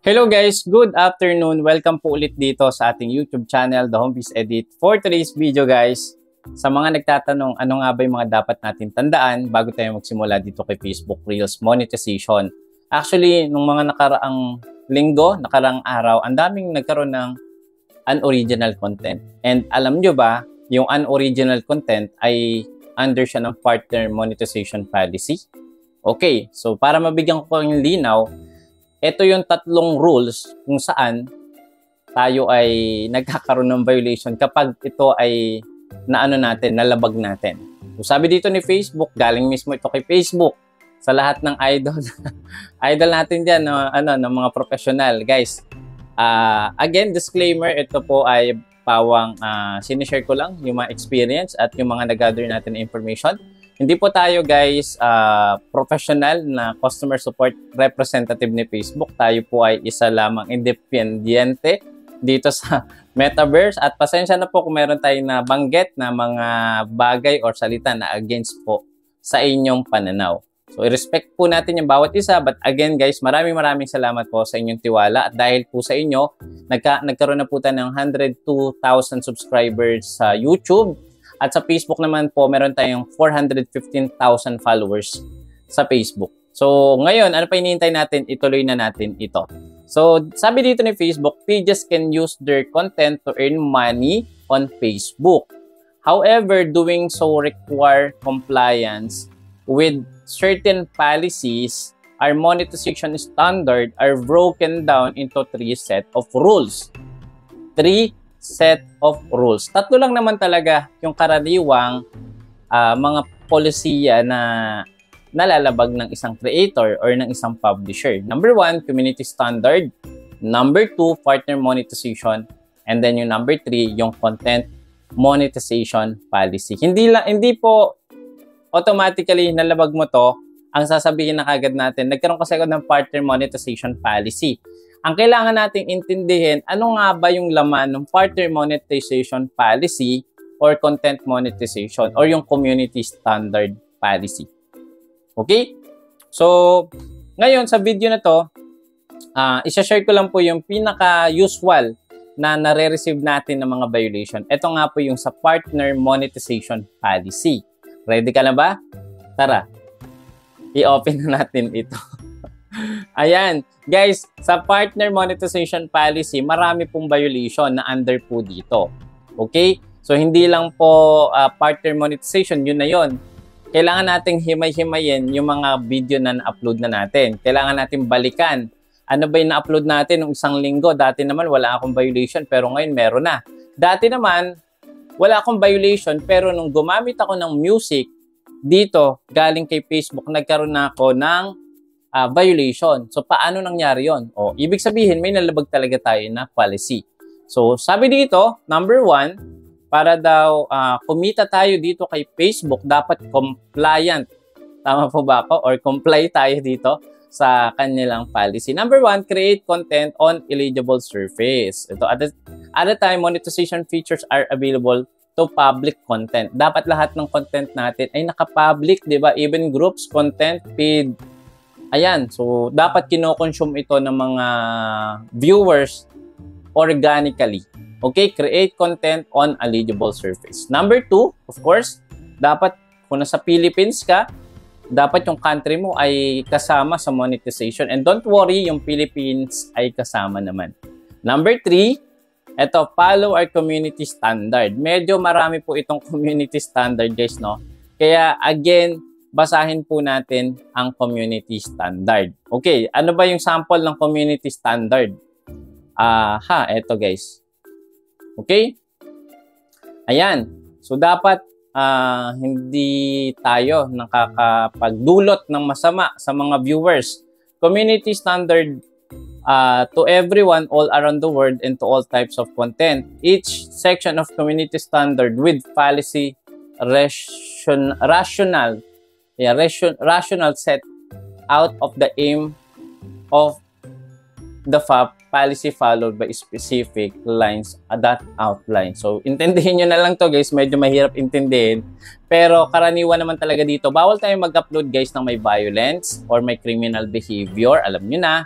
Hello guys, good afternoon. Welcome po ulit dito sa ating YouTube channel, The Homebiz Edit. For today's video guys, sa mga nagtatanong ano nga ba yung mga dapat natin tandaan bago tayo magsimula dito kay Facebook Reels monetization. Actually, nung mga nakaraang linggo, nakaraang araw, ang daming nagkaroon ng unoriginal content. And alam nyo ba, yung unoriginal content ay under siya ng partner monetization policy. Okay, so para mabigyan ko ng linaw, ito yung tatlong rules kung saan tayo ay nagkakaroon ng violation kapag ito ay nalabag natin. So sabi dito ni Facebook, galing mismo ito kay Facebook sa lahat ng idol. Idol natin diyan ng mga professional, guys. Again, disclaimer, ito po ay pawang sinishare ko lang yung mga experience at yung mga nag-gather natin na information. Hindi po tayo guys professional na customer support representative ni Facebook. Tayo po ay isa lamang independiente dito sa Metaverse. At pasensya na po kung meron tayong nabanggit na mga bagay or salita na against po sa inyong pananaw. So i-respect po natin yung bawat isa. But again guys, maraming salamat po sa inyong tiwala. At dahil po sa inyo, nagkaroon na po tayo ng 102,000 subscribers sa YouTube. At sa Facebook naman po, meron tayong 415,000 followers sa Facebook. So, ngayon, ano pa hinihintay natin? Ituloy na natin ito. So, sabi dito ni Facebook, pages can use their content to earn money on Facebook. However, doing so require compliance with certain policies. Our monetization standard are broken down into 3 set of rules. 3 set of rules. Tatlo lang naman talaga yung karaniwang mga polisiya na nalalabag ng isang creator or ng isang publisher. Number 1, community standard. Number 2, partner monetization. And then yung number 3, yung content monetization policy. Hindi po automatically nalabag mo to, ang sasabihin na kagad natin, nagkaroon kasi ako ng partner monetization policy. Ang kailangan nating intindihin, ano nga ba yung laman ng partner monetization policy or content monetization or yung community standard policy. Okay? So, ngayon sa video na to, isa-share ko lang po yung pinaka-usual na nare-receive natin ng mga violation. Ito nga po yung sa partner monetization policy. Ready ka na ba? Tara, i-open na natin ito. Ayan. Guys, sa partner monetization policy, marami pong violation na under po dito. Okay? So, hindi lang po partner monetization, yun na yun. Kailangan nating himay-himayin yung mga video na na-upload na natin. Kailangan nating balikan. Ano ba yung na-upload natin nung isang linggo? Dati naman, wala akong violation, pero ngayon meron na. Dati naman, wala akong violation, pero nung gumamit ako ng music, dito, galing kay Facebook, nagkaroon na ako ng violation. So, paano nangyari yon? O, ibig sabihin, may nalabag talaga tayo na policy. So, sabi dito, number 1, para daw kumita tayo dito kay Facebook, dapat compliant. Tama po ba ako? Or comply tayo dito sa kanilang policy. Number 1, create content on eligible surface. Ito, at the time, monetization features are available to public content. Dapat lahat ng content natin ay naka-public, di ba? Even groups, content, feed. Ayan, so dapat kino-consume ito ng mga viewers organically. Okay, create content on eligible surface. Number 2, of course, dapat kung nasa Philippines ka, dapat yung country mo ay kasama sa monetization. And don't worry, yung Philippines ay kasama naman. Number 3, eto, follow our community standard. Medyo marami po itong community standard, guys, no? Kaya, again, basahin po natin ang community standard. Okay, ano ba yung sample ng community standard? Eto guys. Okay? Ayan. So, dapat hindi tayo nakakapagdulot ng masama sa mga viewers. Community standard to everyone all around the world and to all types of content. Each section of community standard with policy rational set out of the aim of the policy followed by specific lines that outline. So, intindihin nyo na lang to guys. Medyo mahirap intindihin. Pero karaniwan naman talaga dito, bawal tayo mag-upload guys ng may violence or may criminal behavior. Alam nyo na.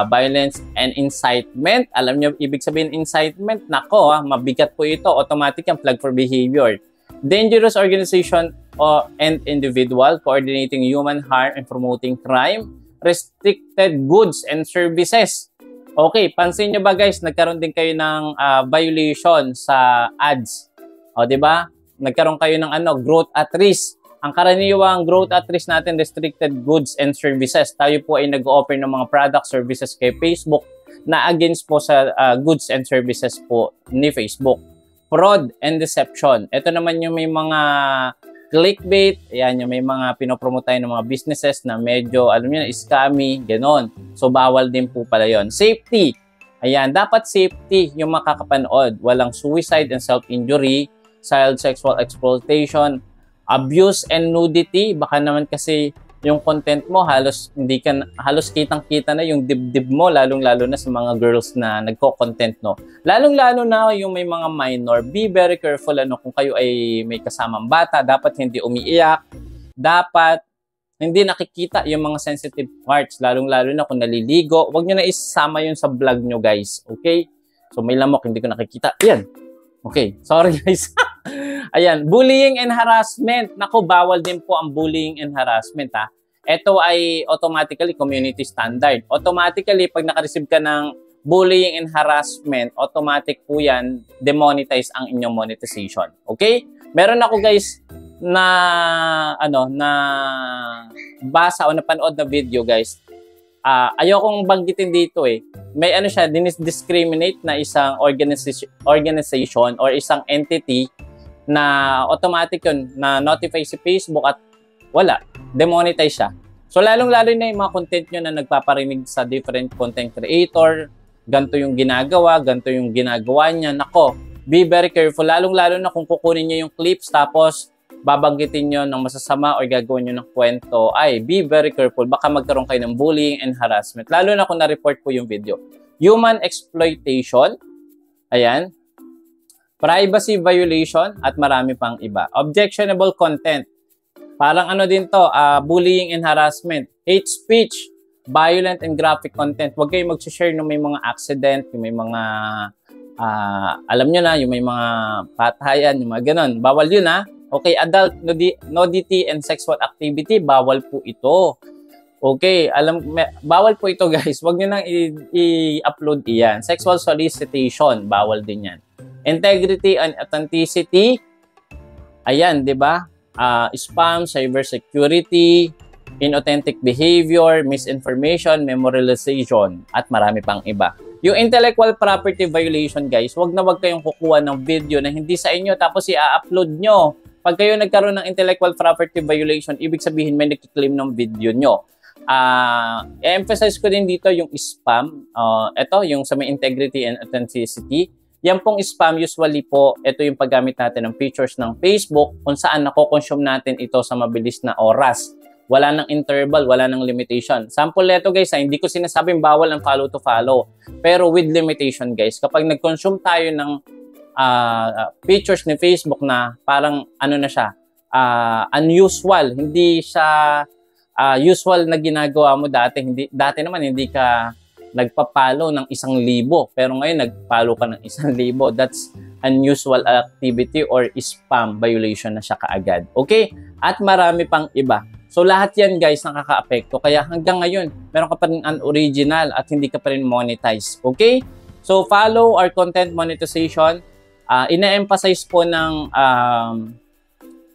violence and incitement. Alam niyo, ibig sabihin incitement, nako, mabigat po ito. Automatic ang flag for behavior. Dangerous organization and individual coordinating human harm and promoting crime. Restricted goods and services. Okay, pansin nyo ba guys, nagkaroon din kayo ng violation sa ads. O, di ba? Nagkaroon kayo ng growth at risk. Ang karaniwang growth at risk natin, restricted goods and services. Tayo po ay nag-offer ng mga product services kay Facebook na against po sa goods and services po ni Facebook. Fraud and deception. Ito naman yung may mga clickbait, ayan yung may mga pinopromote tayo ng mga businesses na medyo, alam niyo, scammy, ganon. So, bawal din po pala yun. Safety. Ayan, dapat safety yung makakapanood. Walang suicide and self-injury, child sexual exploitation, abuse and nudity. Baka naman kasi yung content mo, halos kitang-kita na yung dibdib mo, lalong-lalo na sa mga girls na nagko-content, no? Lalong-lalo na yung may mga minor, be very careful, kung kayo ay may kasamang bata, dapat hindi umiiyak, dapat hindi nakikita yung mga sensitive parts, lalong-lalo na kung naliligo, huwag nyo na isama yun sa vlog nyo, guys, okay? So, may lamok, hindi ko nakikita. Ayan. Okay, sorry guys. Ayan, bullying and harassment. Naku, bawal din po ang bullying and harassment, ha. Ito ay automatically community standard. Automatically, pag naka-receive ka ng bullying and harassment, automatic po yan, demonetize ang inyong monetization. Okay? Meron ako guys na basa o napanood na video guys. Ayokong banggitin dito eh. May siya, discriminate na isang organization or isang entity na automatic yun, na notify si Facebook at wala, demonetize siya. So lalong-lalo na yung mga content nyo na nagpaparinig sa different content creator, ganito yung ginagawa niya. Nako, be very careful. Lalong-lalo na kung kukunin nyo yung clips tapos babanggitin nyo ng masasama o gagawin nyo ng kwento, ay be very careful. Baka magkaroon kayo ng bullying and harassment. Lalo na kung na-report po yung video. Human exploitation. Ayan. Privacy violation at marami pang iba. Objectionable content. Parang din to, bullying and harassment. Hate speech. Violent and graphic content. Huwag kayong mag-share ng may mga accident, yung may mga, alam nyo na, yung may mga patayan, yung mga ganun. Bawal yun ha. Okay, adult nudity and sexual activity, bawal po ito. Okay, bawal po ito guys. Huwag nyo nang i-upload iyan. Sexual solicitation, bawal din yan. Integrity and authenticity, ayan, di ba? Spam, cybersecurity, inauthentic behavior, misinformation, memorialization, at marami pang iba. Yung intellectual property violation guys, wag kayong kukuha ng video na hindi sa inyo tapos i-upload nyo. Pag kayo nagkaroon ng intellectual property violation, ibig sabihin may nagkiklaim ng video nyo. I-emphasize ko din dito yung spam. Ito, yung sa may integrity and authenticity. Yan pong spam, usually po, ito yung paggamit natin ng features ng Facebook kung saan nako-consume natin ito sa mabilis na oras. Wala nang interval, wala nang limitation. Sample nito guys, hindi ko sinasabing bawal ang follow to follow. Pero with limitation guys, kapag nag-consume tayo ng features ni Facebook na parang na siya, unusual, hindi siya usual na ginagawa mo dati. Dati naman hindi ka nagpa-follow ng 1,000, pero ngayon nag-follow ka ng 1,000. That's unusual activity or spam violation na siya kaagad. Okay? At marami pang iba. So lahat yan guys nakaka-apekto. Kaya hanggang ngayon, meron ka pa rin unoriginal at hindi ka pa rin monetize. Okay? So follow our content monetization. Ina-emphasize po ng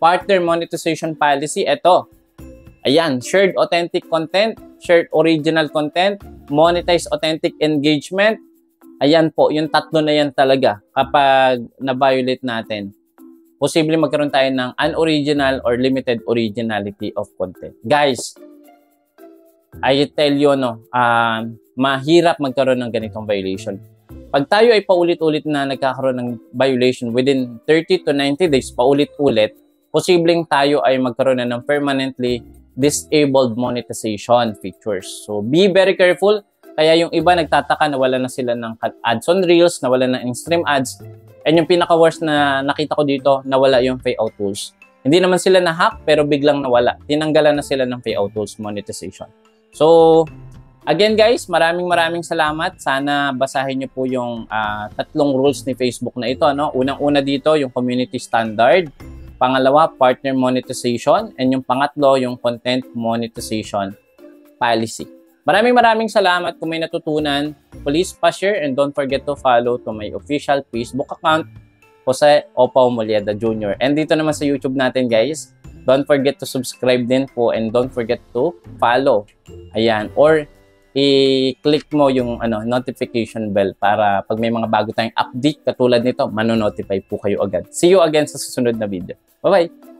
partner monetization policy. Ito. Ayan, shared authentic content, shared original content, monetize authentic engagement. Ayan po, yung tatlo na yan talaga kapag na-violate natin. Posible magkaroon tayo ng unoriginal or limited originality of content. Guys, I tell you, mahirap magkaroon ng ganitong violation. Pag tayo ay paulit-ulit na nagkakaroon ng violation within 30 to 90 days, paulit-ulit, posibleng tayo ay magkaroon na ng permanently disabled monetization features. So, be very careful. Kaya yung iba nagtataka na wala na sila ng ads on Reels, na wala na in-stream ads. And yung pinaka-worst na nakita ko dito, nawala yung payout tools. Hindi naman sila na-hack, pero biglang nawala. Tinanggalan na sila ng payout tools monetization. So, Again guys, maraming salamat. Sana basahin niyo po yung tatlong rules ni Facebook na ito. No? Unang-una dito, yung community standard. Pangalawa, partner monetization. And yung pangatlo, yung content monetization policy. Maraming salamat. Kung may natutunan, please pa-share and don't forget to follow to my official Facebook account, Jose Opao Molleda Jr. And dito naman sa YouTube natin guys, don't forget to subscribe din po and don't forget to follow. Ayan. Or i-click mo yung notification bell para pag may mga bago tayong update katulad nito, mano-notify po kayo agad. See you again sa susunod na video. Bye-bye!